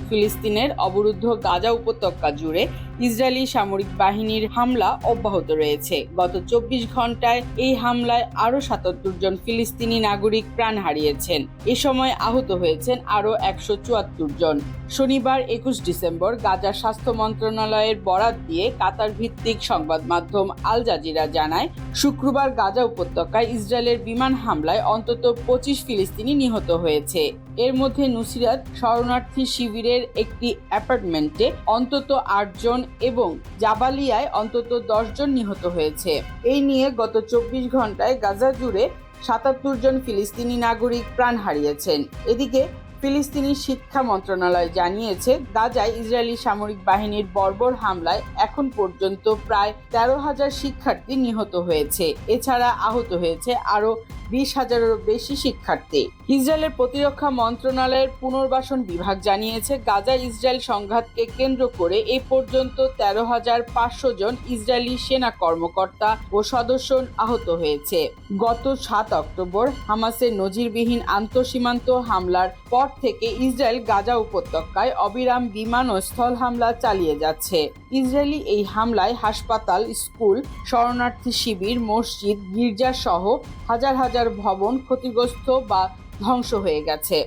ফিলিস্তিনের অবরুদ্ধ গাজা উপত্যকা জুড়ে ইসরায়েলি সামরিক বাহিনীর হামলা অব্যাহত রয়েছে। গত 24 ঘন্টায় এই হামলায় আরও 77 জন ফিলিস্তিনি নাগরিক প্রাণ হারিয়েছেন। এ সময় আহত হয়েছেন আরও 174 জন। শনিবার 21 ডিসেম্বর গাজার স্বাস্থ্য মন্ত্রণালয়ের বরাত দিয়ে কাতার ভিত্তিক সংবাদ মাধ্যম আল জাজিরা জানায়, শুক্রবার গাজা উপত্যকায় ইসরায়েলের বিমান হামলায় অন্তত 25 ফিলিস্তিনি নিহত হয়েছে। এর মধ্যে নুসিরাত শরণার্থী শিবিরের একটি অ্যাপার্টমেন্টে অন্তত 8 জন এবং জাবালিয়ায় অন্তত 10 জন নিহত হয়েছে। এই নিয়ে গত 24 ঘন্টায় গাজা জুড়ে 77 জন ফিলিস্তিনি নাগরিক প্রাণ হারিয়েছেন। এদিকে ফিলিস্তিনি শিক্ষা মন্ত্রণালয় জানিয়েছে, গাজায় ইসরায়েলি সামরিক বাহিনীর বর্বর হামলায় এখন পর্যন্ত প্রায় 13,000 শিক্ষার্থী নিহত হয়েছে। এছাড়া আহত হয়েছে আরও 20,000-এরও বেশি শিক্ষার্থী। ইসরায়েলের প্রতিরক্ষা মন্ত্রণালয়ের পুনর্বাসন বিভাগ জানিয়েছে, গাজা ইসরায়েল সংঘাতকে কেন্দ্র করে এ পর্যন্ত 13,500 জন ইসরায়েলি সেনা কর্মকর্তা ও সদস্য আহত হয়েছে। গত 7 অক্টোবর হামাসের নজিরবিহীন আন্তঃসীমান্ত হামলার পর থেকে ইসরায়েল গাজা উপত্যকায় অবিরাম বিমান ও স্থল হামলা চালিয়ে যাচ্ছে। ইসরায়েলি এই হামলায় হাসপাতাল, স্কুল, শরণার্থী শিবির, মসজিদ, গির্জা সহ হাজার হাজার ভবন ক্ষতিগ্রস্ত বা ধ্বংস হয়ে গেছে।